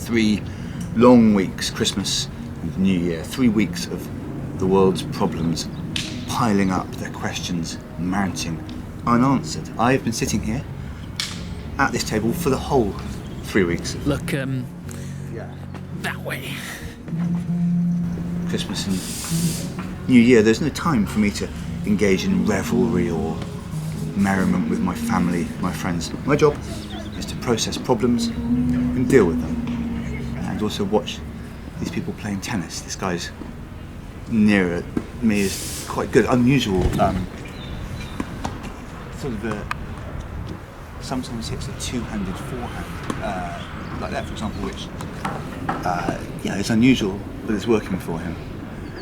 3 long weeks, Christmas and New Year, 3 weeks of the world's problems piling up, their questions mounting unanswered. I have been sitting here at this table for the whole 3 weeks. Look, that way. Christmas and New Year, there's no time for me to engage in revelry or merriment with my family, my friends. My job is to process problems and deal with them, and also watch these people playing tennis. This guy's nearer me is quite good, unusual, sort of sometimes hits a two-handed forehand, like that for example, which it's unusual, but it's working for him.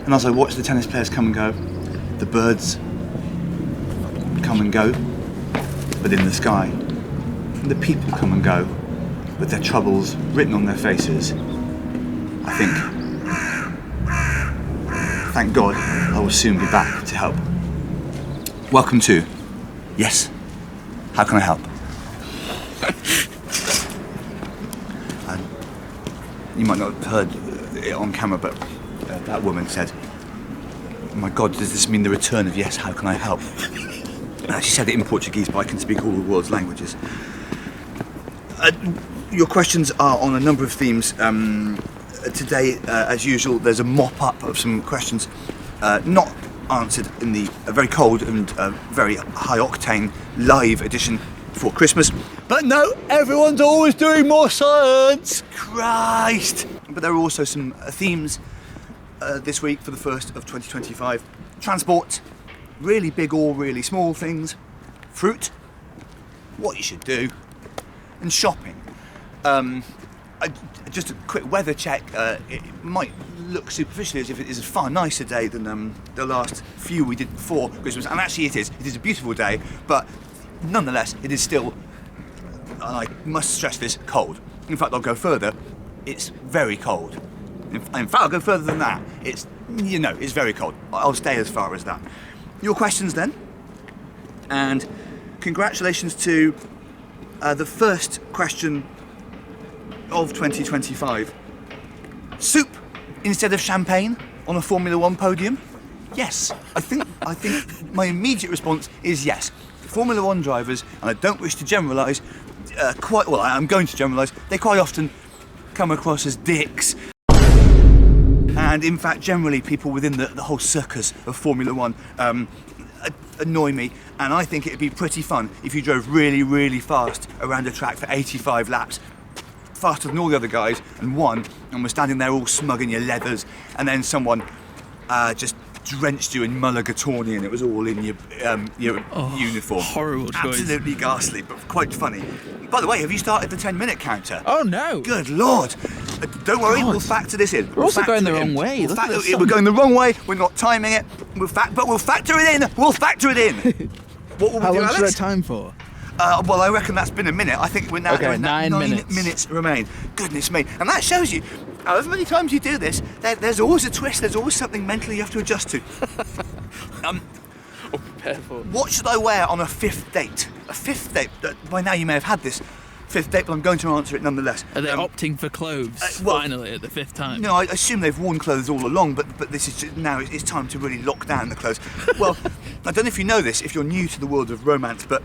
And as I watch the tennis players come and go, the birds come and go, but in the sky, and the people come and go, with their troubles written on their faces, I think, thank God, I will soon be back to help. Welcome to Yes, How Can I Help? You might not have heard it on camera, but that woman said, "Oh my God, does this mean the return of Yes, How Can I Help?" She said it in Portuguese, but I can speak all the world's languages. Your questions are on a number of themes. Today, as usual, there's a mop-up of some questions not answered in the very cold and very high-octane live edition for Christmas. But no, everyone's always doing more science! Christ! But there are also some themes this week for the first of 2025. Transport, really big or really small things, fruit, what you should do, and shopping. Just a quick weather check. It might look superficially as if it is a far nicer day than the last few we did before Christmas, and actually it is. It is a beautiful day, but nonetheless, it is still, and I must stress this, cold. In fact, I'll go further. It's very cold. In fact, I'll go further than that. It's very cold. I'll stay as far as that. Your questions then, and congratulations to the first question of 2025. Soup instead of champagne on a Formula One podium? Yes, I think my immediate response is yes. Formula One drivers, and I don't wish to generalise, I am going to generalise, they quite often come across as dicks. And in fact, generally people within the whole circus of Formula One annoy me, and I think it'd be pretty fun if you drove really, really fast around a track for 85 laps, faster than all the other guys, and won, and were standing there all smug in your leathers, and then someone just drenched you in mulligatawny, and it was all in your uniform. Horrible choice. Absolutely ghastly, but quite funny. By the way, have you started the 10-minute counter? Oh no! Good Lord! Don't worry, we'll factor this in. We're also going the wrong way. We're going the wrong way. We're not timing it. But we'll factor it in. We'll factor it in. What will we do, Alex? How long should I time for? Well, I reckon that's been a minute. I think we're now okay, 9 minutes remain. Goodness me. And that shows you, however many times you do this, there's always a twist, there's always something mentally you have to adjust to. Prepare for. What should I wear on a fifth date? A fifth date? By now you may have had this fifth date, but I'm going to answer it nonetheless. Are they opting for clothes finally at the fifth time? No, I assume they've worn clothes all along, but this is just, now it's time to really lock down the clothes. Well, I don't know if you know this, if you're new to the world of romance, but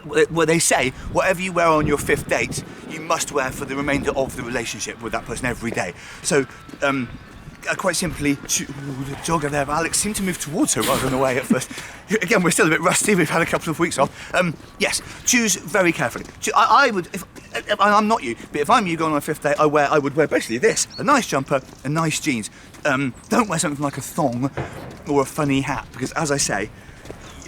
where they say whatever you wear on your fifth date, you must wear for the remainder of the relationship with that person every day. So, quite simply, the jogger there, Alex seemed to move towards her rather than away at first. Again, we're still a bit rusty, we've had a couple of weeks off. Yes, choose very carefully. I would, if I'm not you, but if I'm you going on a fifth date, I would wear basically this: a nice jumper and nice jeans. Don't wear something like a thong or a funny hat, because as I say,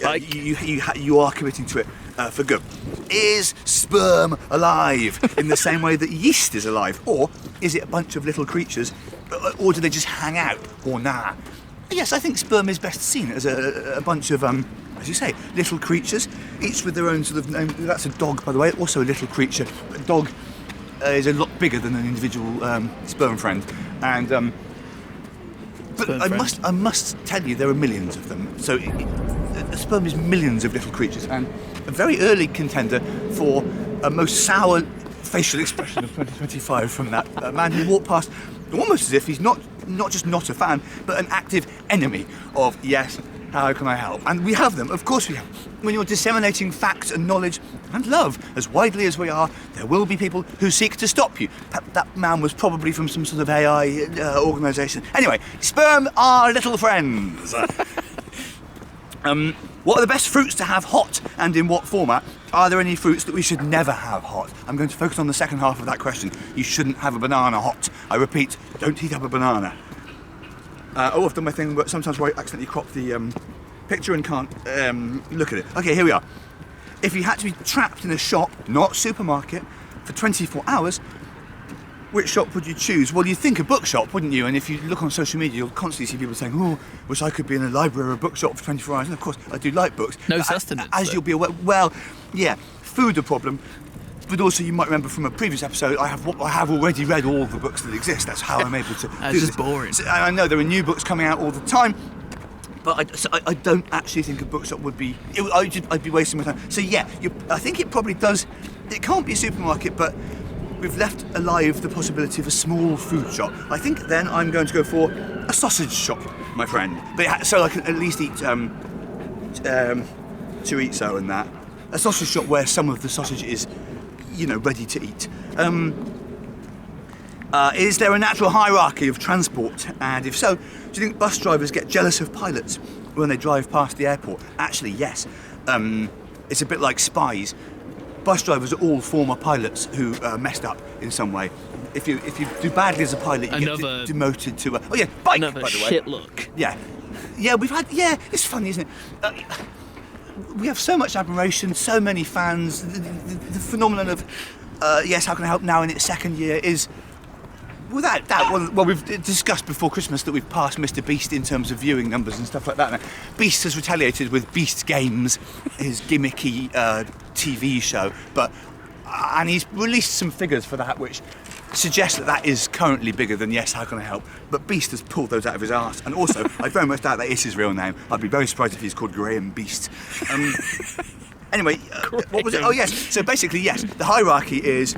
you are committing to it for good. Is sperm alive in the same way that yeast is alive? Or is it a bunch of little creatures, or do they just hang out, or nah? Yes, I think sperm is best seen as a bunch of, as you say, little creatures, each with their own sort of name. That's a dog, by the way, also a little creature. A dog is a lot bigger than an individual sperm friend, and but I must tell you, there are millions of them. So a sperm is millions of little creatures, and a very early contender for a most sour facial expression of 2025 from that man who walked past, almost as if he's not just not a fan, but an active enemy of Yes, How Can I Help? And we have them, of course we have. When you're disseminating facts and knowledge and love as widely as we are, there will be people who seek to stop you. That man was probably from some sort of AI organisation. Anyway, sperm are little friends. What are the best fruits to have hot, and in what format? Are there any fruits that we should never have hot? I'm going to focus on the second half of that question. You shouldn't have a banana hot. I repeat, don't heat up a banana. I've done my thing, but sometimes where I accidentally crop the picture and can't look at it. Okay, here we are. If you had to be trapped in a shop, not supermarket, for 24 hours, which shop would you choose? Well, you'd think a bookshop, wouldn't you? And if you look on social media, you'll constantly see people saying, oh, wish I could be in a library or a bookshop for 24 hours. And of course, I do like books. No sustenance. As you'll be aware, well, yeah, food a problem. But also, you might remember from a previous episode, I have already read all the books that exist. That's how I'm able to do That's just boring. So, I know there are new books coming out all the time, but I don't actually think a bookshop would be... I'd be wasting my time. So yeah, I think it probably does... It can't be a supermarket, but we've left alive the possibility of a small food shop. I think then I'm going to go for a sausage shop, my friend. But so I can at least eat chorizo and that. A sausage shop where some of the sausage is, ready to eat. Is there a natural hierarchy of transport? And if so, do you think bus drivers get jealous of pilots when they drive past the airport? Actually, yes. It's a bit like spies. Bus drivers are all former pilots who messed up in some way. If you do badly as a pilot, you get demoted to bike, by the way. Shit look. Yeah, it's funny, isn't it? We have so much admiration, so many fans. The phenomenon of Yes, How Can I Help now in its second year is, without doubt, well, we've discussed before Christmas that we've passed Mr. Beast in terms of viewing numbers and stuff like that. Now, Beast has retaliated with Beast Games, his gimmicky TV show, and he's released some figures for that which suggest that is currently bigger than Yes, How Can I Help? But Beast has pulled those out of his arse, and also I very much doubt that is his real name. I'd be very surprised if he's called Graham Beast. Anyway, what was it? Oh yes, so basically yes, the hierarchy is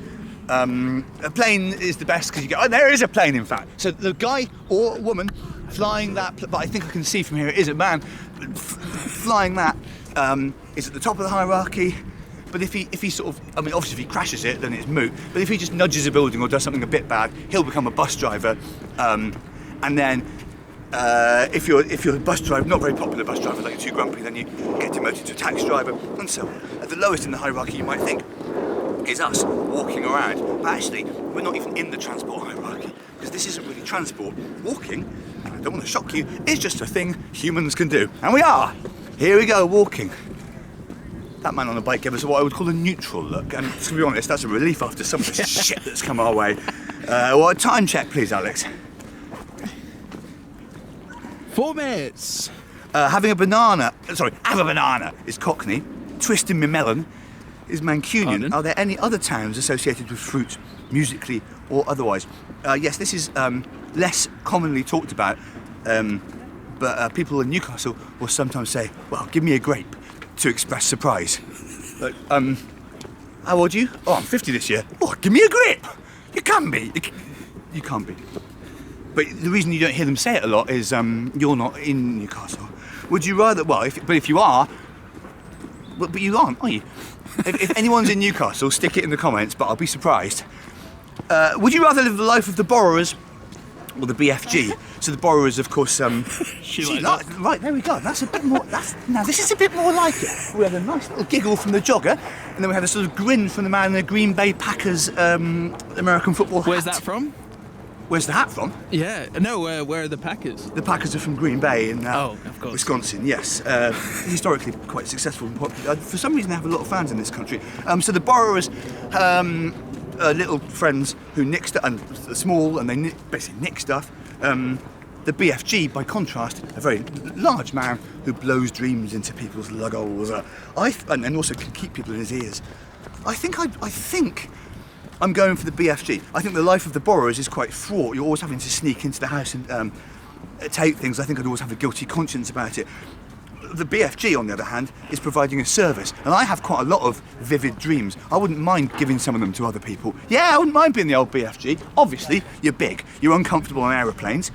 a plane is the best because you go, there is a plane in fact. So the guy or woman flying that, but I think I can see from here it is a man, flying that is at the top of the hierarchy. But if he sort of, obviously if he crashes it, then it's moot. But if he just nudges a building or does something a bit bad, he'll become a bus driver. And then if you're a bus driver, not very popular bus driver, like you're too grumpy, then you get demoted to a taxi driver, and so on. At the lowest in the hierarchy, you might think, is us walking around. But actually, we're not even in the transport hierarchy, because this isn't really transport. Walking, and I don't want to shock you, is just a thing humans can do. And we are. Here we go, walking. That man on the bike gave us what I would call a neutral look, and to be honest, that's a relief after some of the shit that's come our way. A time check, please, Alex. 4 minutes. Have a banana is Cockney. Twisting me melon is Mancunian. Pardon? Are there any other towns associated with fruit, musically or otherwise? Yes, this is less commonly talked about, but people in Newcastle will sometimes say, well, give me a grape, to express surprise. Like, how old are you? Oh, I'm 50 this year. Oh, give me a grape. You can be. You can't be. But the reason you don't hear them say it a lot is you're not in Newcastle. Would you rather? Well, if you are, but you aren't, are you? If anyone's in Newcastle, stick it in the comments. But I'll be surprised. Would you rather live the life of the borrowers or the BFG? So the borrowers, of course, right, there we go. That's a bit more. Now this is a bit more like it. We had a nice little giggle from the jogger, and then we had a sort of grin from the man in the Green Bay Packers American football hat. Where's that from? Where's the hat from? Yeah, no, where are the Packers? The Packers are from Green Bay in of course. Wisconsin, yes. Historically quite successful and popular. For some reason they have a lot of fans in this country. So the borrowers, little friends who nick stuff, and small, and they basically nick stuff. The BFG, by contrast, a very large man who blows dreams into people's lug holes, and also can keep people in his ears. I think I'm going for the BFG. I think the life of the borrowers is quite fraught. You're always having to sneak into the house and take things. I think I'd always have a guilty conscience about it. The BFG, on the other hand, is providing a service, and I have quite a lot of vivid dreams. I wouldn't mind giving some of them to other people. Yeah, I wouldn't mind being the old BFG. Obviously, you're big, you're uncomfortable on aeroplanes,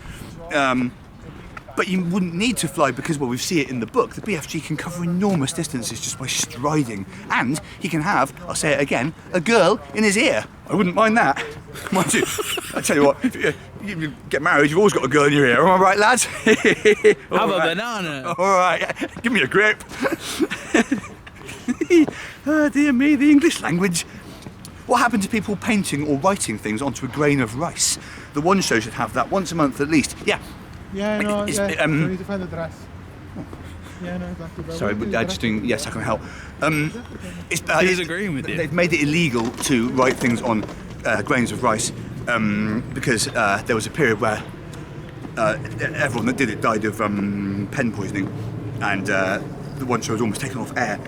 but you wouldn't need to fly because, well, we see it in the book, the BFG can cover enormous distances just by striding, and he can have, I'll say it again, a girl in his ear. I wouldn't mind that. Mind you, I tell you what, if you get married, you've always got a girl in your ear. Am I right, lads? Have a banana. All right, give me a grip. Oh, dear me, the English language. What happened to people painting or writing things onto a grain of rice? The One Show should have that once a month at least. Yeah. Yeah, no, It's- yeah. um, You need to find the dress. Yeah, no, exactly. But Sorry, we'll do but the just dress. doing. Yes, I can help. He's agreeing with you. They've made it illegal to write things on grains of rice because there was a period where everyone that did it died of pen poisoning, and the One Show was almost taken off air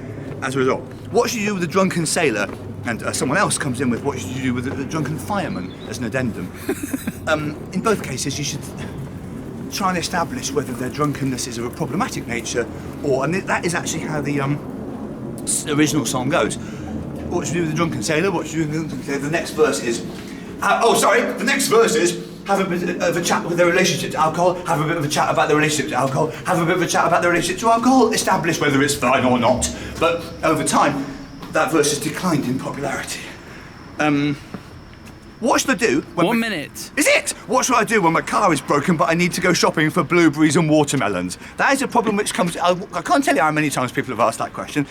as a result. What should you do with a drunken sailor? And someone else comes in with what should you do with a drunken fireman as an addendum. In both cases, you should try and establish whether their drunkenness is of a problematic nature, and that is actually how the original song goes. What should you do with the drunken sailor? What should you do with the drunken sailor? The next verse is, the next verse is, have a bit of a chat with their relationship to alcohol, have a bit of a chat about their relationship to alcohol, have a bit of a chat about their relationship to alcohol, establish whether it's fine or not. But over time, that verse has declined in popularity. What should I do when 1 minute. Is it? What should I do when my car is broken but I need to go shopping for blueberries and watermelons? That is a problem which comes... I can't tell you how many times people have asked that question.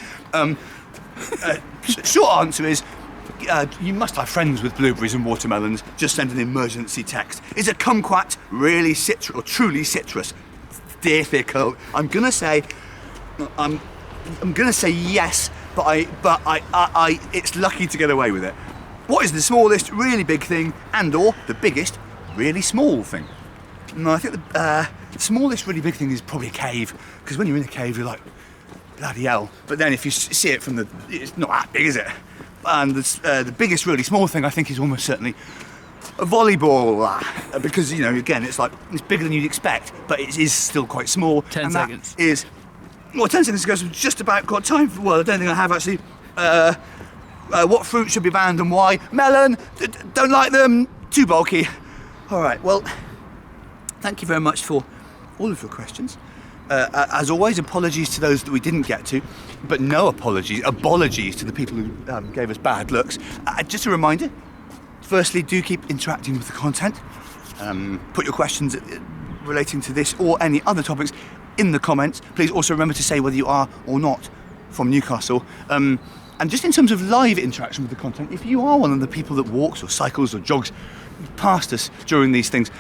Short answer is, you must have friends with blueberries and watermelons. Just send an emergency text. Is a kumquat really citrus or truly citrus? Dear Fickle, I'm gonna say yes, but I it's lucky to get away with it. What is the smallest really big thing and/or the biggest really small thing? No, I think the smallest really big thing is probably a cave, because when you're in a cave, you're like, bloody hell. But then if you see it from it's not that big, is it? And the biggest really small thing, I think, is almost certainly a volleyball, because, you know, again, it's bigger than you'd expect, but it is still quite small. 10 and seconds. That is, well, 10 seconds ago, so just about got time for, well, I don't think I have actually. What fruit should be banned and why? Melon, don't like them, too bulky. All right, well, thank you very much for all of your questions. As always, apologies to those that we didn't get to, but no apologies to the people who gave us bad looks. Just a reminder, firstly, do keep interacting with the content. Put your questions relating to this or any other topics in the comments. Please also remember to say whether you are or not from Newcastle. And just in terms of live interaction with the content, if you are one of the people that walks or cycles or jogs past us during these things,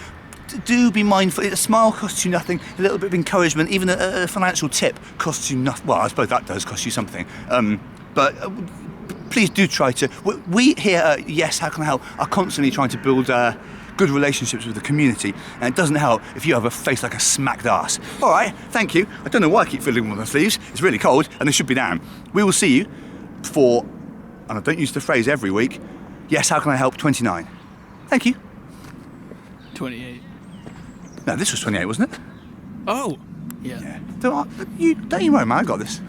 do be mindful. A smile costs you nothing, a little bit of encouragement, even a financial tip costs you nothing. Well, I suppose that does cost you something. But please do try to... We here at Yes, How Can I Help are constantly trying to build good relationships with the community, and it doesn't help if you have a face like a smacked ass. All right, thank you. I don't know why I keep fiddling with my sleeves. It's really cold, and they should be down. We will see you for, and I don't use the phrase every week, Yes, How Can I Help 29. Thank you. 28. No, this was 28, wasn't it? Oh, yeah. Yeah. Don't you worry, man, I got this.